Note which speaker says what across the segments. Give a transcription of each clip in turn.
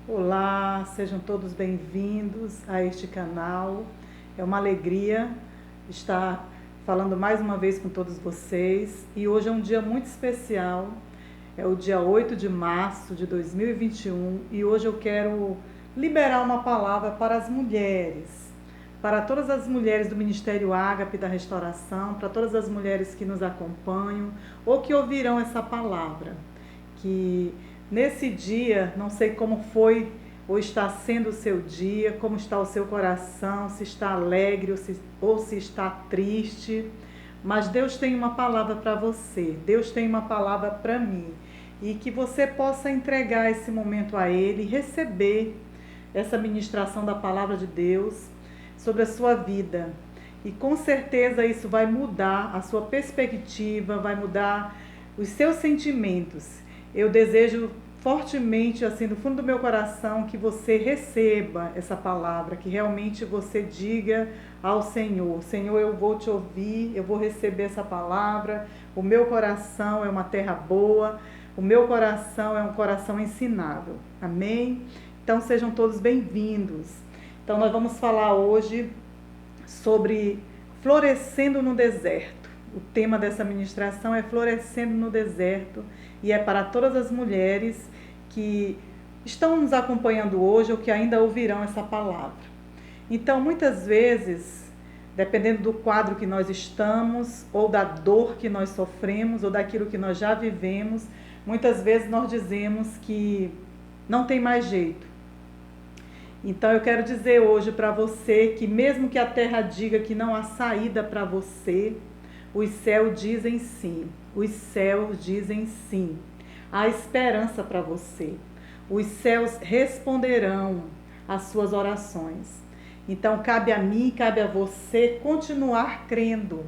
Speaker 1: Olá, sejam todos bem-vindos a este canal. É uma alegria estar falando mais uma vez com todos vocês. E hoje é um dia muito especial. É o dia 8 de março de 2021 e hoje eu quero liberar uma palavra para as mulheres, para todas as mulheres do Ministério Ágape da Restauração, para todas as mulheres que nos acompanham ou que ouvirão essa palavra. Que nesse dia, não sei como foi ou está sendo o seu dia, como está o seu coração, se está alegre ou se está triste, mas Deus tem uma palavra para você, Deus tem uma palavra para mim, e que você possa entregar esse momento a Ele, receber essa ministração da palavra de Deus sobre a sua vida. E com certeza isso vai mudar a sua perspectiva, vai mudar os seus sentimentos. Eu desejo fortemente, assim, do fundo do meu coração, que você receba essa palavra, que realmente você diga ao Senhor: Senhor, eu vou te ouvir, eu vou receber essa palavra, o meu coração é uma terra boa, o meu coração é um coração ensinável. Amém? Então sejam todos bem-vindos. Então nós vamos falar hoje sobre florescendo no deserto. O tema dessa ministração é florescendo no deserto e é para todas as mulheres que estão nos acompanhando hoje ou que ainda ouvirão essa palavra. Então, muitas vezes, dependendo do quadro que nós estamos, ou da dor que nós sofremos, ou daquilo que nós já vivemos, muitas vezes nós dizemos que não tem mais jeito. Então eu quero dizer hoje para você que mesmo que a terra diga que não há saída para você, os céus dizem sim, os céus dizem sim. Há esperança para você. Os céus responderão às suas orações. Então cabe a mim, cabe a você continuar crendo,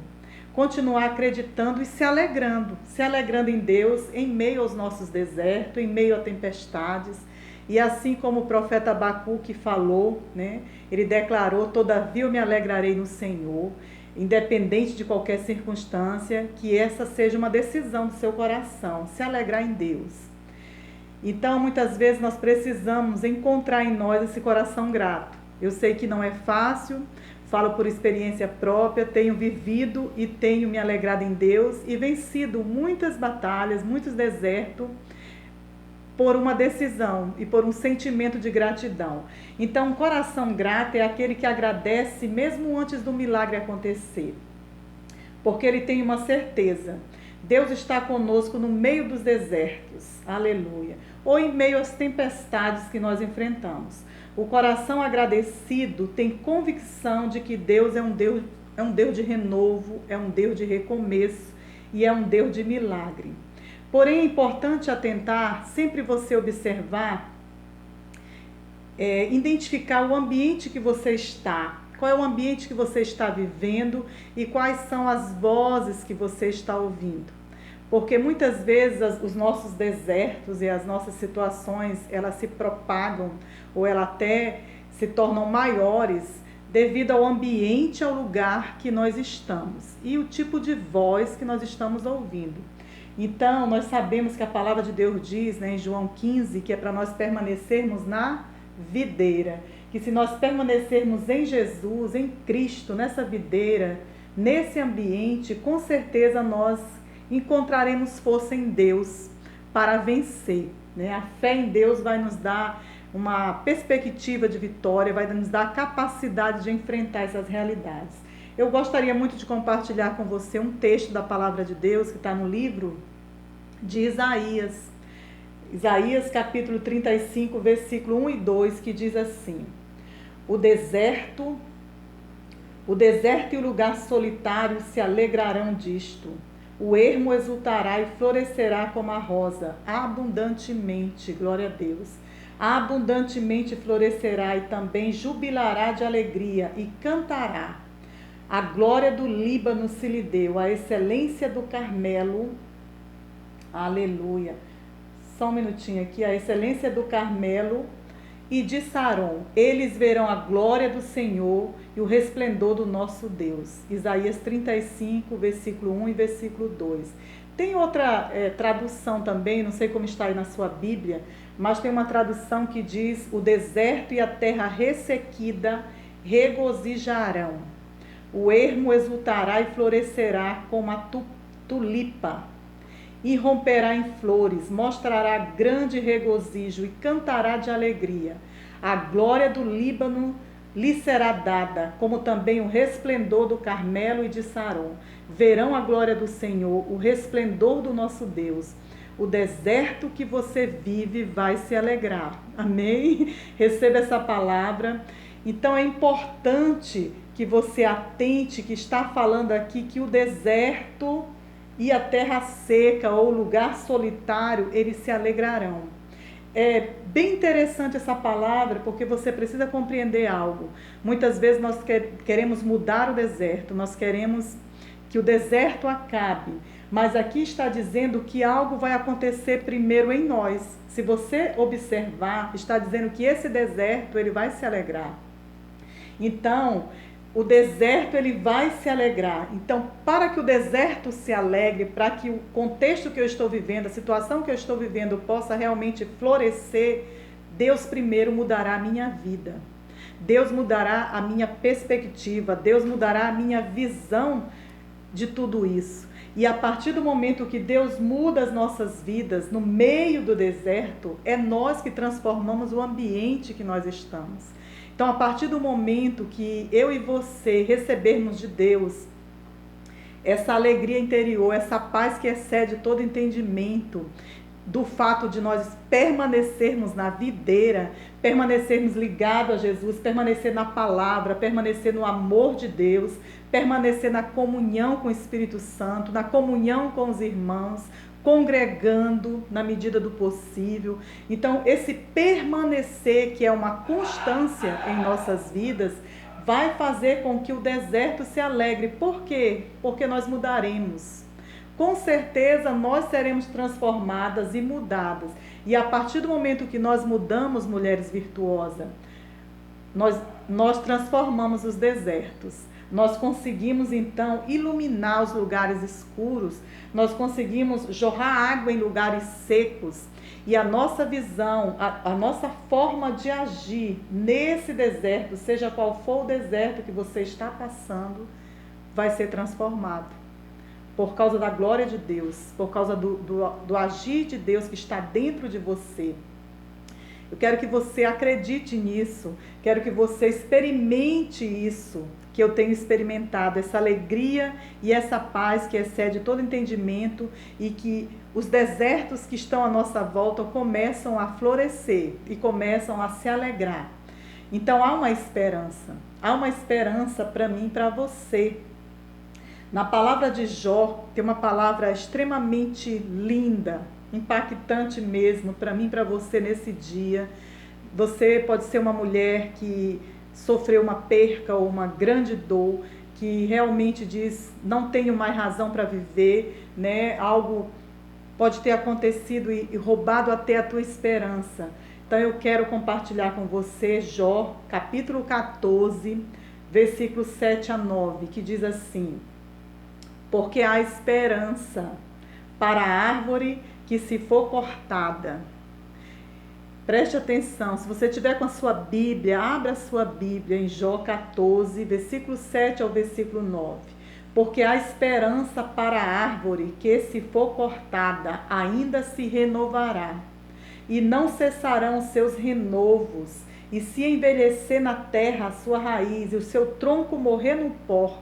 Speaker 1: continuar acreditando e se alegrando em Deus em meio aos nossos desertos, em meio a tempestades. E assim como o profeta Abacuque falou, né? Ele declarou: todavia eu me alegrarei no Senhor, independente de qualquer circunstância, que essa seja uma decisão do seu coração, se alegrar em Deus. Então, muitas vezes nós precisamos encontrar em nós esse coração grato. Eu sei que não é fácil, falo por experiência própria, tenho vivido e tenho me alegrado em Deus e vencido muitas batalhas, muitos desertos, por uma decisão e por um sentimento de gratidão. Então, um coração grato é aquele que agradece mesmo antes do milagre acontecer, porque ele tem uma certeza: Deus está conosco no meio dos desertos, aleluia, ou em meio às tempestades que nós enfrentamos. O coração agradecido tem convicção de que Deus é um Deus de renovo, é um Deus de recomeço e é um Deus de milagre. Porém, é importante atentar, sempre você observar, identificar o ambiente que você está, qual é o ambiente que você está vivendo e quais são as vozes que você está ouvindo. Porque muitas vezes os nossos desertos e as nossas situações, elas se propagam ou elas até se tornam maiores devido ao ambiente, ao lugar que nós estamos e o tipo de voz que nós estamos ouvindo. Então, nós sabemos que a palavra de Deus diz, né, em João 15, que é para nós permanecermos na videira. Que se nós permanecermos em Jesus, em Cristo, nessa videira, nesse ambiente, com certeza nós encontraremos força em Deus para vencer, né? A fé em Deus vai nos dar uma perspectiva de vitória, vai nos dar a capacidade de enfrentar essas realidades. Eu gostaria muito de compartilhar com você um texto da palavra de Deus que está no livro de Isaías. Isaías capítulo 35, versículo 1 e 2, que diz assim: O deserto e o lugar solitário se alegrarão disto. O ermo exultará e florescerá como a rosa, abundantemente, glória a Deus. Abundantemente florescerá e também jubilará de alegria e cantará. A glória do Líbano se lhe deu, a excelência do Carmelo, aleluia. Só um minutinho aqui, a excelência do Carmelo e de Saron. Eles verão a glória do Senhor e o resplendor do nosso Deus. Isaías 35, versículo 1 e versículo 2. Tem outra tradução também, não sei como está aí na sua Bíblia, mas tem uma tradução que diz: o deserto e a terra ressequida regozijarão. O ermo exultará e florescerá como a tulipa, e romperá em flores, mostrará grande regozijo e cantará de alegria. A glória do Líbano lhe será dada, como também o resplendor do Carmelo e de Saron. Verão a glória do Senhor, o resplendor do nosso Deus. O deserto que você vive vai se alegrar. Amém? Receba essa palavra. Então é importante que você atente, que está falando aqui que o deserto e a terra seca ou lugar solitário, eles se alegrarão. É bem interessante essa palavra, porque você precisa compreender algo. Muitas vezes nós queremos mudar o deserto, nós queremos que o deserto acabe, mas aqui está dizendo que algo vai acontecer primeiro em nós. Se você observar, está dizendo que esse deserto ele vai se alegrar. Então, o deserto ele vai se alegrar. Então, para que o deserto se alegre, para que o contexto que eu estou vivendo, a situação que eu estou vivendo possa realmente florescer, Deus primeiro mudará a minha vida. Deus mudará a minha perspectiva, Deus mudará a minha visão de tudo isso. E a partir do momento que Deus muda as nossas vidas no meio do deserto, é nós que transformamos o ambiente que nós estamos. Então, a partir do momento que eu e você recebermos de Deus essa alegria interior, essa paz que excede todo entendimento, do fato de nós permanecermos na videira, permanecermos ligados a Jesus, permanecer na palavra, permanecer no amor de Deus, permanecer na comunhão com o Espírito Santo, na comunhão com os irmãos, congregando na medida do possível. Então, esse permanecer, que é uma constância em nossas vidas, vai fazer com que o deserto se alegre. Por quê? Porque nós mudaremos. Com certeza nós seremos transformadas e mudadas. E a partir do momento que nós mudamos, mulheres virtuosas, nós transformamos os desertos. Nós conseguimos então iluminar os lugares escuros, nós conseguimos jorrar água em lugares secos. E a nossa visão, a nossa forma de agir nesse deserto, seja qual for o deserto que você está passando, vai ser transformado. Por causa da glória de Deus, por causa do agir de Deus que está dentro de você. Eu quero que você acredite nisso, quero que você experimente isso, que eu tenho experimentado, essa alegria e essa paz que excede todo entendimento, e que os desertos que estão à nossa volta começam a florescer e começam a se alegrar. Então há uma esperança para mim e para você. Na palavra de Jó, tem uma palavra extremamente linda, impactante mesmo, para mim e para você nesse dia. Você pode ser uma mulher que sofreu uma perca ou uma grande dor, que realmente diz, não tenho mais razão para viver, né? Algo pode ter acontecido e roubado até a tua esperança. Então eu quero compartilhar com você Jó, capítulo 14, versículos 7 a 9, que diz assim: porque há esperança para a árvore que se for cortada. Preste atenção, se você tiver com a sua Bíblia, abra a sua Bíblia em Jó 14, versículo 7 ao versículo 9. Porque há esperança para a árvore que, se for cortada, ainda se renovará. E não cessarão os seus renovos, e se envelhecer na terra a sua raiz, e o seu tronco morrer no pó,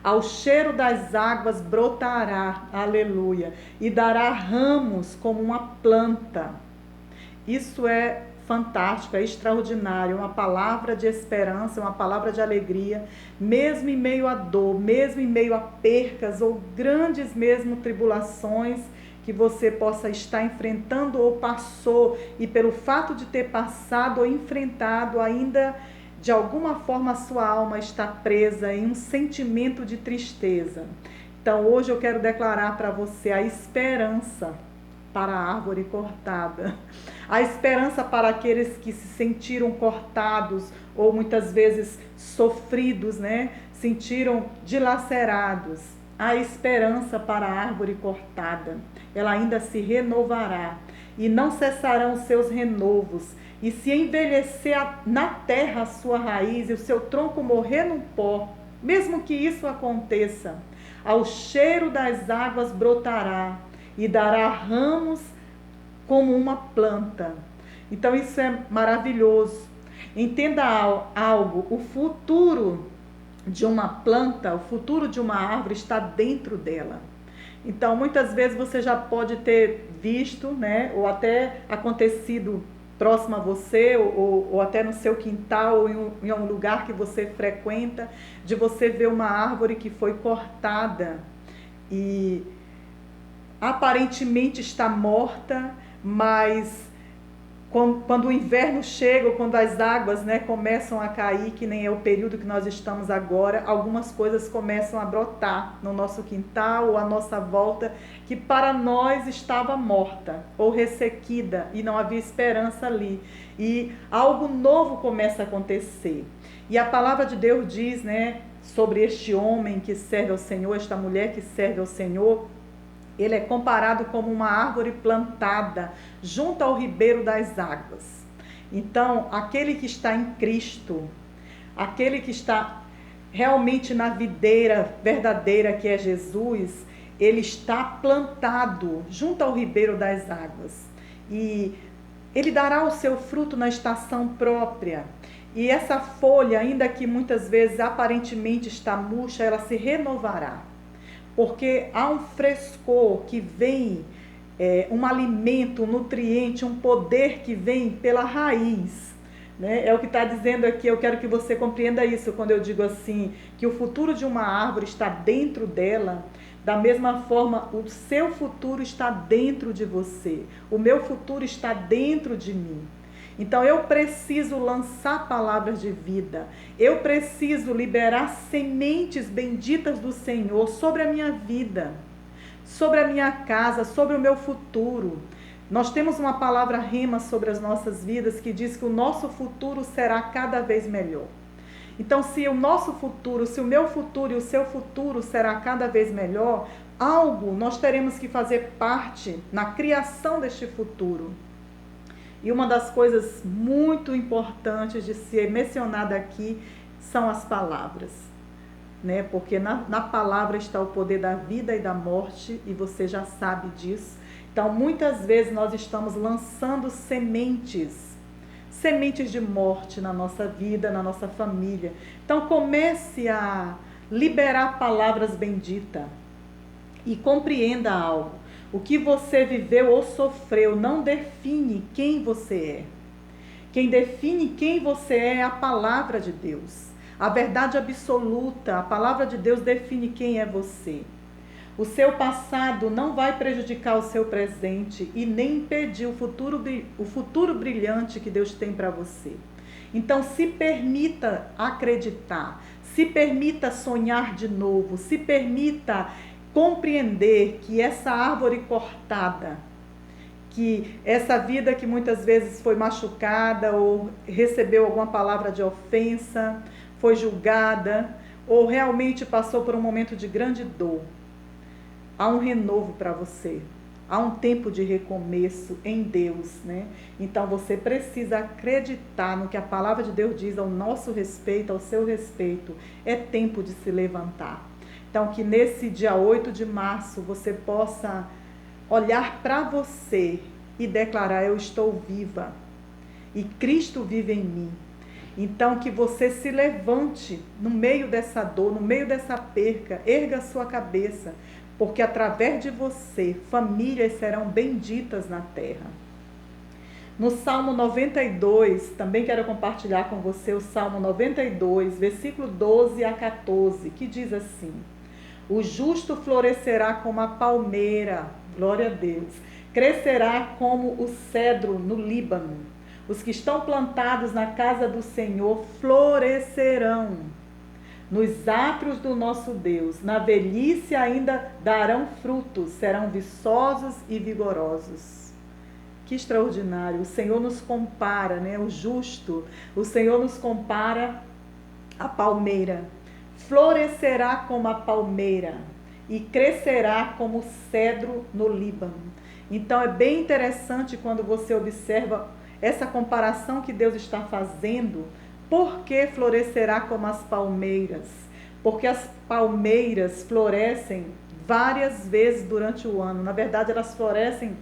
Speaker 1: ao cheiro das águas brotará, aleluia, e dará ramos como uma planta. Isso é fantástico, é extraordinário, uma palavra de esperança, uma palavra de alegria, mesmo em meio à dor, mesmo em meio a percas ou grandes mesmo tribulações que você possa estar enfrentando ou passou, e pelo fato de ter passado ou enfrentado, ainda de alguma forma a sua alma está presa em um sentimento de tristeza. Então hoje eu quero declarar para você a esperança para a árvore cortada, a esperança para aqueles que se sentiram cortados ou muitas vezes sofridos, né? Sentiram dilacerados. há esperança para a árvore cortada. Ela ainda se renovará, e não cessarão os seus renovos. E se envelhecer na terra a sua raiz e o seu tronco morrer no pó, mesmo que isso aconteça, ao cheiro das águas brotará e dará ramos como uma planta. Então isso é maravilhoso. Entenda algo, o futuro de uma planta, o futuro de uma árvore está dentro dela. Então muitas vezes você já pode ter visto, né, ou até acontecido próximo a você, ou até no seu quintal, ou em um lugar que você frequenta, de você ver uma árvore que foi cortada e aparentemente está morta, mas quando o inverno chega, ou quando as águas, né, começam a cair, que nem é o período que nós estamos agora, algumas coisas começam a brotar no nosso quintal ou à nossa volta, que para nós estava morta ou ressequida e não havia esperança ali. E algo novo começa a acontecer. E a palavra de Deus diz, né, sobre este homem que serve ao Senhor, esta mulher que serve ao Senhor, ele é comparado como uma árvore plantada junto ao ribeiro das águas. Então, aquele que está em Cristo, aquele que está realmente na videira verdadeira que é Jesus, ele está plantado junto ao ribeiro das águas. E ele dará o seu fruto na estação própria. E essa folha, ainda que muitas vezes aparentemente está murcha, ela se renovará. Porque há um frescor que vem, um alimento, um nutriente, um poder que vem pela raiz, né? É o que está dizendo aqui. Eu quero que você compreenda isso quando eu digo assim, que o futuro de uma árvore está dentro dela. Da mesma forma, o seu futuro está dentro de você, o meu futuro está dentro de mim. Então eu preciso lançar palavras de vida, eu preciso liberar sementes benditas do Senhor sobre a minha vida, sobre a minha casa, sobre o meu futuro. Nós temos uma palavra rema sobre as nossas vidas que diz que o nosso futuro será cada vez melhor. Então, se o nosso futuro, se o meu futuro e o seu futuro será cada vez melhor, algo nós teremos que fazer parte na criação deste futuro. E uma das coisas muito importantes de ser mencionada aqui são as palavras, né? Porque na palavra está o poder da vida e da morte, e você já sabe disso. Então, muitas vezes nós estamos lançando sementes de morte na nossa vida, na nossa família. Então, comece a liberar palavras benditas e compreenda algo. O que você viveu ou sofreu não define quem você é. Quem define quem você é a palavra de Deus. A verdade absoluta, a palavra de Deus define quem é você. O seu passado não vai prejudicar o seu presente e nem impedir o futuro brilhante que Deus tem para você. Então, se permita acreditar, se permita sonhar de novo, se permita compreender que essa árvore cortada, que essa vida que muitas vezes foi machucada ou recebeu alguma palavra de ofensa, foi julgada ou realmente passou por um momento de grande dor, há um renovo para você, há um tempo de recomeço em Deus, né? Então você precisa acreditar no que a palavra de Deus diz ao nosso respeito, ao seu respeito. É tempo de se levantar. Então, que nesse dia 8 de março você possa olhar para você e declarar: eu estou viva e Cristo vive em mim. Então, que você se levante no meio dessa dor, no meio dessa perca, erga a sua cabeça, porque através de você, famílias serão benditas na terra. No Salmo 92, também quero compartilhar com você o Salmo 92, versículo 12 a 14, que diz assim: o justo florescerá como a palmeira, glória a Deus, crescerá como o cedro no Líbano. Os que estão plantados na casa do Senhor florescerão nos átrios do nosso Deus. Na velhice ainda darão frutos, serão viçosos e vigorosos. Que extraordinário! O Senhor nos compara, né? O justo, o Senhor nos compara à palmeira. Florescerá como a palmeira. e crescerá como o cedro no Líbano. Então é bem interessante quando você observa essa comparação que Deus está fazendo. Por que florescerá como as palmeiras? Porque as palmeiras florescem várias vezes durante o ano. Na verdade, elas florescem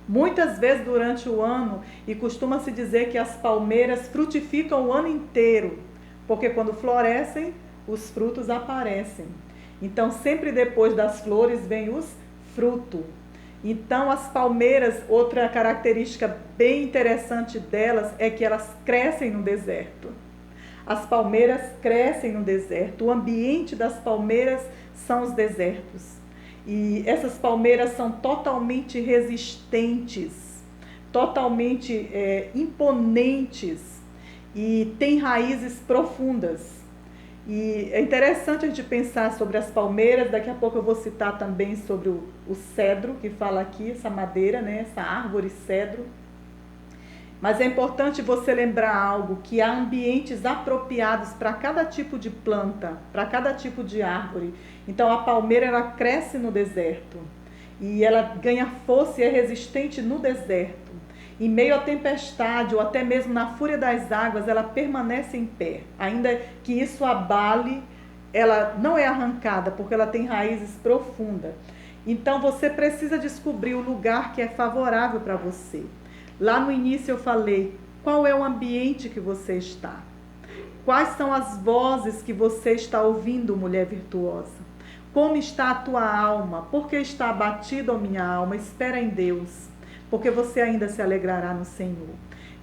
Speaker 1: muitas vezes durante o ano, e costuma-se dizer que as palmeiras frutificam o ano inteiro, porque quando florescem, os frutos aparecem. Então, sempre depois das flores vem os frutos. Então, as palmeiras, outra característica bem interessante delas é que elas crescem no deserto. As palmeiras crescem no deserto. O ambiente das palmeiras são os desertos. E essas palmeiras são totalmente resistentes, totalmente imponentes e têm raízes profundas. E é interessante a gente pensar sobre as palmeiras. Daqui a pouco eu vou citar também sobre o cedro, que fala aqui, essa madeira, né? Essa árvore cedro. Mas é importante você lembrar algo, que há ambientes apropriados para cada tipo de planta, para cada tipo de árvore. Então a palmeira, ela cresce no deserto e ela ganha força e é resistente no deserto. Em meio à tempestade ou até mesmo na fúria das águas, ela permanece em pé. Ainda que isso abale, ela não é arrancada, porque ela tem raízes profundas. Então você precisa descobrir o lugar que é favorável para você. Lá no início eu falei, qual é o ambiente que você está? Quais são as vozes que você está ouvindo, mulher virtuosa? Como está a tua alma? Por que está abatida, ó minha alma? Espera em Deus, porque você ainda se alegrará no Senhor.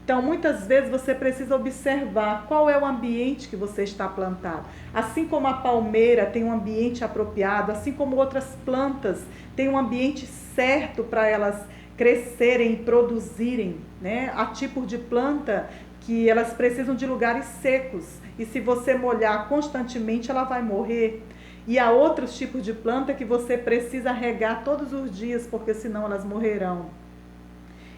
Speaker 1: Então, muitas vezes você precisa observar qual é o ambiente que você está plantado. Assim como a palmeira tem um ambiente apropriado, assim como outras plantas têm um ambiente certo para elas crescerem e produzirem, né? Há tipos de planta que elas precisam de lugares secos, e se você molhar constantemente, ela vai morrer. E há outros tipos de planta que você precisa regar todos os dias, porque senão elas morrerão.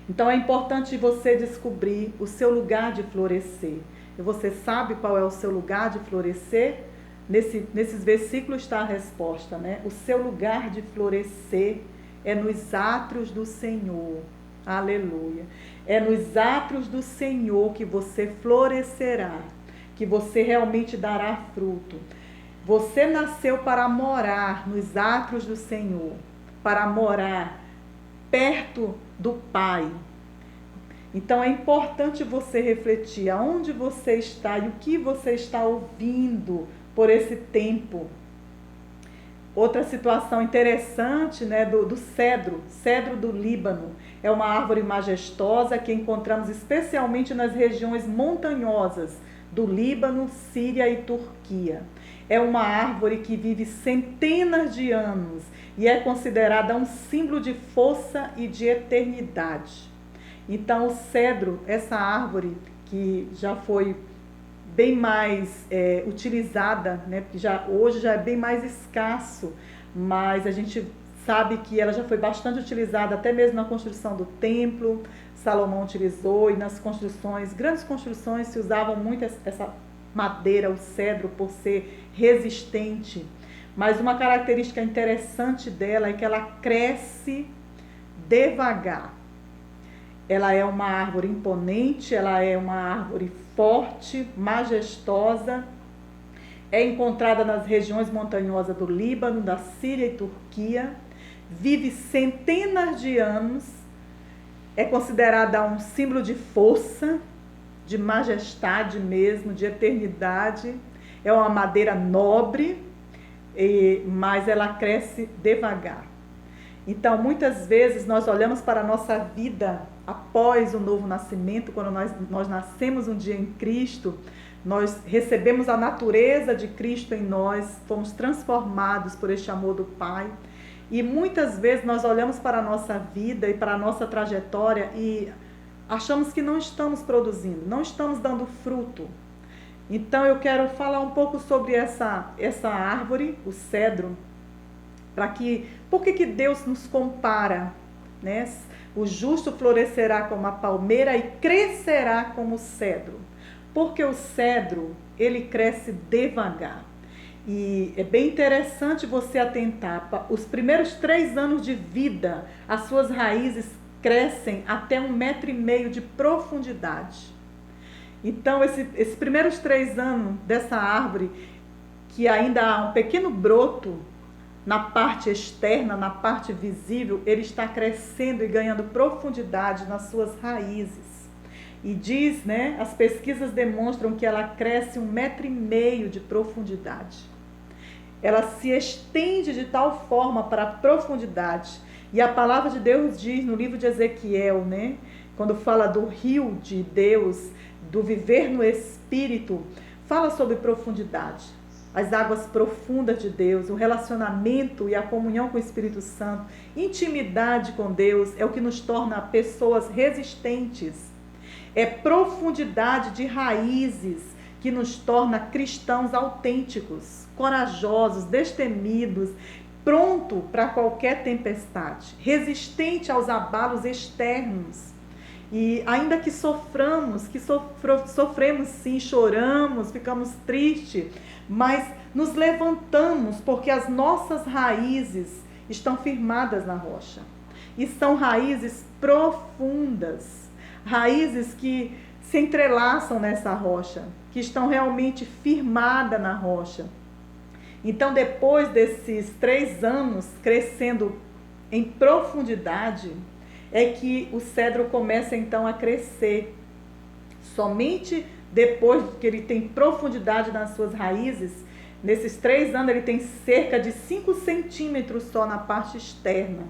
Speaker 1: Então é importante você descobrir o seu lugar de florescer. E você sabe qual é o seu lugar de florescer? Nesses versículos está a resposta, né? O seu lugar de florescer é nos átrios do Senhor. Aleluia. É nos átrios do Senhor que você florescerá, que você realmente dará fruto. Você nasceu para morar nos átrios do Senhor, para morar perto do Pai. Então é importante você refletir aonde você está e o que você está ouvindo por esse tempo. Outra situação interessante, né, do cedro do Líbano. É uma árvore majestosa que encontramos especialmente nas regiões montanhosas do Líbano, Síria e Turquia. É uma árvore que vive centenas de anos e é considerada um símbolo de força e de eternidade. Então o cedro, essa árvore que já foi bem mais utilizada, né? Porque hoje já é bem mais escasso, mas a gente sabe que ela já foi bastante utilizada até mesmo na construção do templo. Salomão utilizou, e nas construções, grandes construções, se usavam muito essa madeira, o cedro, por ser resistente. Mas uma característica interessante dela é que ela cresce devagar. Ela é uma árvore imponente, ela é uma árvore forte, majestosa. É encontrada nas regiões montanhosas do Líbano, da Síria e Turquia. Vive centenas de anos. É considerada um símbolo de força, de majestade mesmo, de eternidade. É uma madeira nobre, mas ela cresce devagar. Então, muitas vezes nós olhamos para a nossa vida após o novo nascimento, quando nós nascemos um dia em Cristo, nós recebemos a natureza de Cristo em nós, fomos transformados por este amor do Pai. E muitas vezes nós olhamos para a nossa vida e para a nossa trajetória e achamos que não estamos produzindo, não estamos dando fruto. Então eu quero falar um pouco sobre essa árvore, o cedro, por que Deus nos compara, né? O justo florescerá como a palmeira e crescerá como o cedro. Porque o cedro, ele cresce devagar. E é bem interessante você atentar. Os primeiros 3 anos de vida, as suas raízes crescem até 1,5 metro de profundidade. Então, esses primeiros 3 anos dessa árvore, que ainda há um pequeno broto na parte externa, na parte visível, ele está crescendo e ganhando profundidade nas suas raízes. E diz, né, as pesquisas demonstram que ela cresce 1,5 metro de profundidade. Ela se estende de tal forma para a profundidade. E a palavra de Deus diz no livro de Ezequiel, né, quando fala do rio de Deus, do viver no Espírito, fala sobre profundidade. As águas profundas de Deus, o relacionamento e a comunhão com o Espírito Santo, intimidade com Deus é o que nos torna pessoas resistentes. É profundidade de raízes que nos torna cristãos autênticos, corajosos, destemidos, pronto para qualquer tempestade, resistente aos abalos externos. E ainda que soframos sim, choramos, ficamos tristes, mas nos levantamos porque as nossas raízes estão firmadas na rocha. E são raízes profundas, raízes que se entrelaçam nessa rocha, que estão realmente firmadas na rocha. Então, depois desses 3 anos crescendo em profundidade, é que o cedro começa então a crescer. Somente depois que ele tem profundidade nas suas raízes, nesses 3 anos ele tem cerca de 5 centímetros só na parte externa.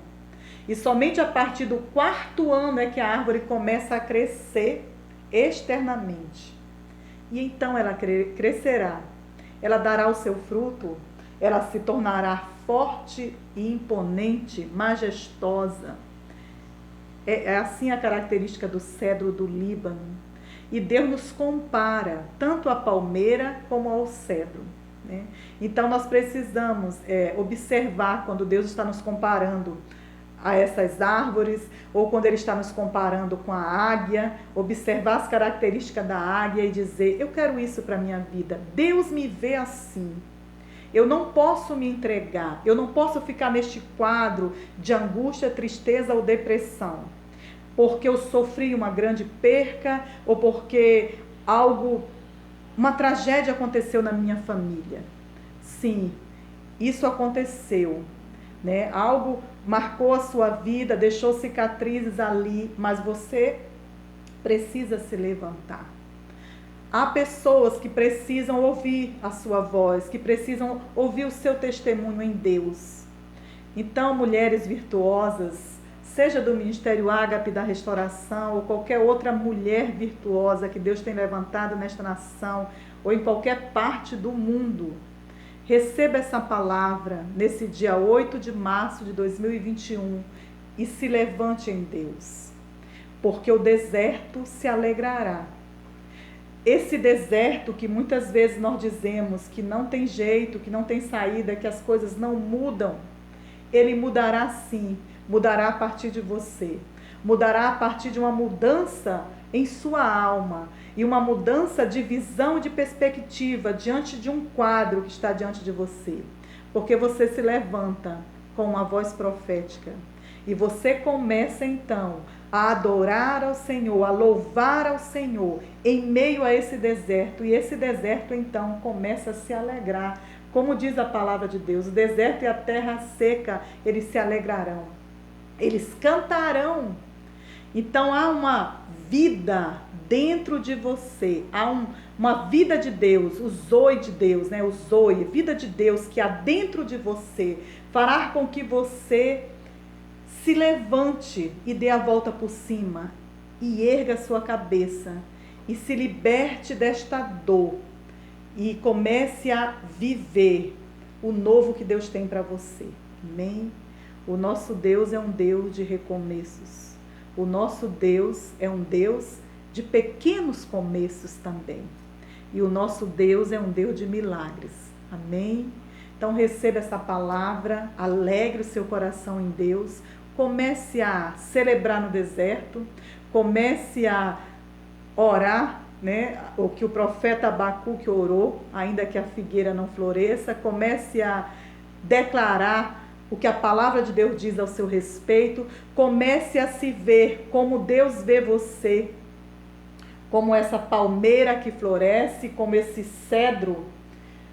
Speaker 1: E somente a partir do 4º ano é que a árvore começa a crescer externamente. E então ela crescerá, ela dará o seu fruto, ela se tornará forte e imponente, majestosa. É assim a característica do cedro do Líbano. E Deus nos compara tanto à palmeira como ao cedro, né? Então nós precisamos observar quando Deus está nos comparando a essas árvores, ou quando Ele está nos comparando com a águia, observar as características da águia e dizer, eu quero isso para a minha vida. Deus me vê assim. Eu não posso me entregar, eu não posso ficar neste quadro de angústia, tristeza ou depressão, porque eu sofri uma grande perca ou porque uma tragédia aconteceu na minha família. Sim, isso aconteceu, né? Algo marcou a sua vida, deixou cicatrizes ali, mas você precisa se levantar. Há pessoas que precisam ouvir a sua voz, que precisam ouvir o seu testemunho em Deus. Então, mulheres virtuosas, seja do Ministério Ágape da Restauração ou qualquer outra mulher virtuosa que Deus tem levantado nesta nação ou em qualquer parte do mundo, receba essa palavra nesse dia 8 de março de 2021 e se levante em Deus, porque o deserto se alegrará. Esse deserto que muitas vezes nós dizemos que não tem jeito, que não tem saída, que as coisas não mudam, ele mudará sim, mudará a partir de você, mudará a partir de uma mudança em sua alma e uma mudança de visão e de perspectiva diante de um quadro que está diante de você, porque você se levanta com uma voz profética e você começa então a adorar ao Senhor, a louvar ao Senhor em meio a esse deserto, e esse deserto então começa a se alegrar, como diz a palavra de Deus, o deserto e a terra seca, eles se alegrarão, eles cantarão. Então há uma vida dentro de você, há uma vida de Deus, o Zoe de Deus, né? O Zoe, vida de Deus que há dentro de você, fará com que você se levante e dê a volta por cima e erga a sua cabeça e se liberte desta dor e comece a viver o novo que Deus tem para você. Amém? O nosso Deus é um Deus de recomeços. O nosso Deus é um Deus de pequenos começos também. E o nosso Deus é um Deus de milagres. Amém? Então receba essa palavra, alegre o seu coração em Deus, comece a celebrar no deserto, comece a orar né, o que o profeta Abacuque orou, ainda que a figueira não floresça, comece a declarar o que a palavra de Deus diz ao seu respeito, comece a se ver como Deus vê você, como essa palmeira que floresce, como esse cedro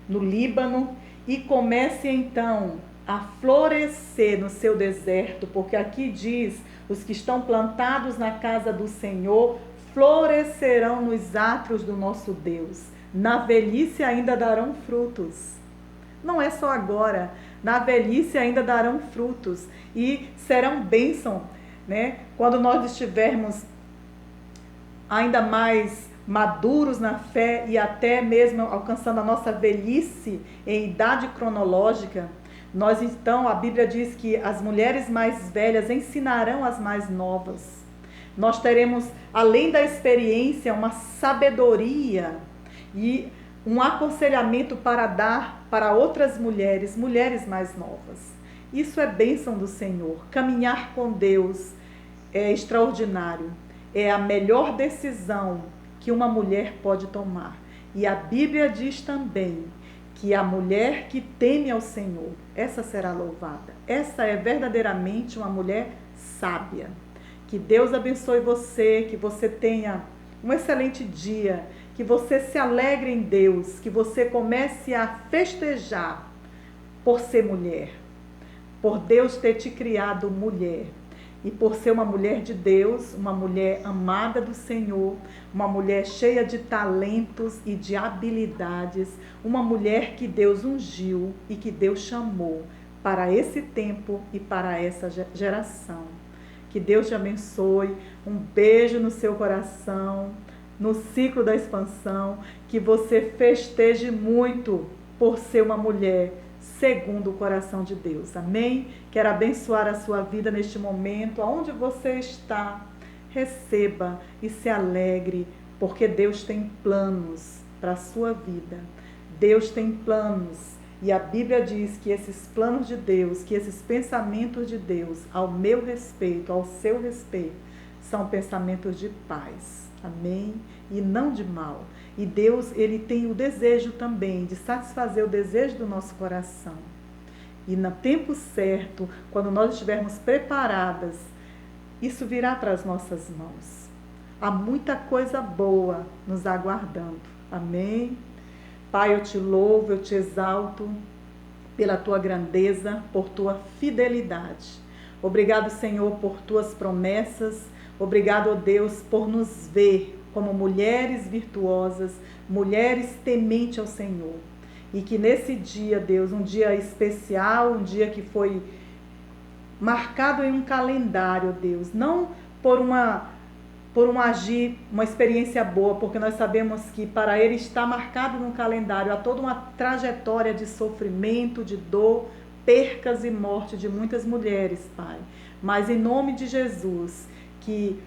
Speaker 1: no Líbano, e comece então a florescer no seu deserto, porque aqui diz, os que estão plantados na casa do Senhor florescerão nos átrios do nosso Deus, na velhice ainda darão frutos. Não é só agora, na velhice ainda darão frutos e serão bênção, né? Quando nós estivermos ainda mais maduros na fé e até mesmo alcançando a nossa velhice em idade cronológica, nós então, a Bíblia diz que as mulheres mais velhas ensinarão as mais novas. Nós teremos, além da experiência, uma sabedoria e um aconselhamento para dar para outras mulheres, mulheres mais novas. Isso é bênção do Senhor. Caminhar com Deus é extraordinário. É a melhor decisão que uma mulher pode tomar. E a Bíblia diz também que a mulher que teme ao Senhor, essa será louvada. Essa é verdadeiramente uma mulher sábia. Que Deus abençoe você, que você tenha um excelente dia, que você se alegre em Deus, que você comece a festejar por ser mulher, por Deus ter te criado mulher. E por ser uma mulher de Deus, uma mulher amada do Senhor, uma mulher cheia de talentos e de habilidades, uma mulher que Deus ungiu e que Deus chamou para esse tempo e para essa geração. Que Deus te abençoe, um beijo no seu coração, no ciclo da expansão, que você festeje muito por ser uma mulher segundo o coração de Deus. Amém? Quero abençoar a sua vida neste momento, aonde você está. Receba e se alegre, porque Deus tem planos para a sua vida. Deus tem planos. E a Bíblia diz que esses planos de Deus, que esses pensamentos de Deus ao meu respeito, ao seu respeito, são pensamentos de paz. Amém? E não de mal. E Deus, Ele tem o desejo também de satisfazer o desejo do nosso coração. E no tempo certo, quando nós estivermos preparadas, isso virá para as nossas mãos. Há muita coisa boa nos aguardando. Amém? Pai, eu te louvo, eu te exalto pela tua grandeza, por tua fidelidade. Obrigado, Senhor, por tuas promessas. Obrigado, ó Deus, por nos ver como mulheres virtuosas, mulheres tementes ao Senhor. E que nesse dia, Deus, um dia especial, um dia que foi marcado em um calendário, Deus, não por um agir, uma experiência boa, porque nós sabemos que para ele está marcado no calendário há toda uma trajetória de sofrimento, de dor, percas e morte de muitas mulheres, Pai. Mas em nome de Jesus, que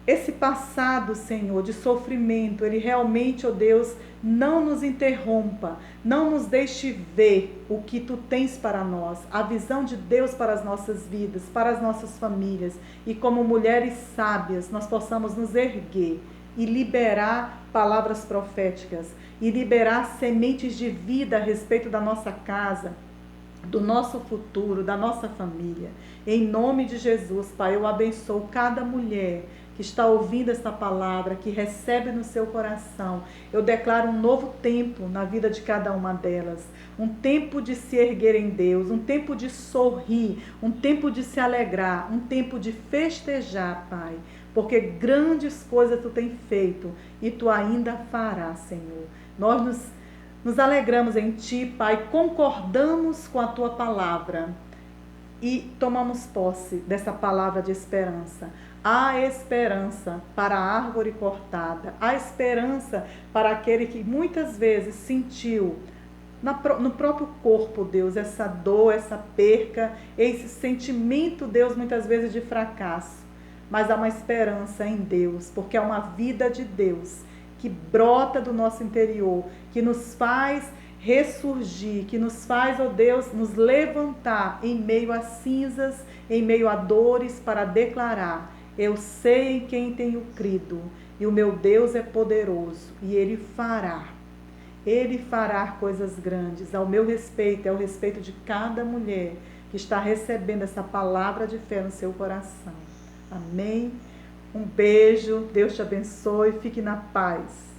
Speaker 1: esse passado, Senhor, de sofrimento, ele realmente, ó Deus, não nos interrompa, não nos deixe ver o que Tu tens para nós, a visão de Deus para as nossas vidas, para as nossas famílias, e como mulheres sábias, nós possamos nos erguer e liberar palavras proféticas, e liberar sementes de vida a respeito da nossa casa, do nosso futuro, da nossa família. Em nome de Jesus, Pai, eu abençoo cada mulher que está ouvindo esta palavra, que recebe no seu coração. Eu declaro um novo tempo na vida de cada uma delas. Um tempo de se erguer em Deus, um tempo de sorrir, um tempo de se alegrar, um tempo de festejar, Pai. Porque grandes coisas Tu tem feito e Tu ainda farás, Senhor. Nós nos alegramos em Ti, Pai, concordamos com a Tua palavra e tomamos posse dessa palavra de esperança. Há esperança para a árvore cortada, há esperança para aquele que muitas vezes sentiu no próprio corpo, Deus, essa dor, essa perca, esse sentimento, Deus, muitas vezes de fracasso. Mas há uma esperança em Deus, porque é uma vida de Deus que brota do nosso interior, que nos faz ressurgir, que nos faz, ó Deus, nos levantar em meio a cinzas, em meio a dores, para declarar: eu sei em quem tenho crido E o meu Deus é poderoso e Ele fará. Ele fará coisas grandes ao meu respeito, ao respeito de cada mulher que está recebendo essa palavra de fé no seu coração. Amém? Um beijo, Deus te abençoe, fique na paz.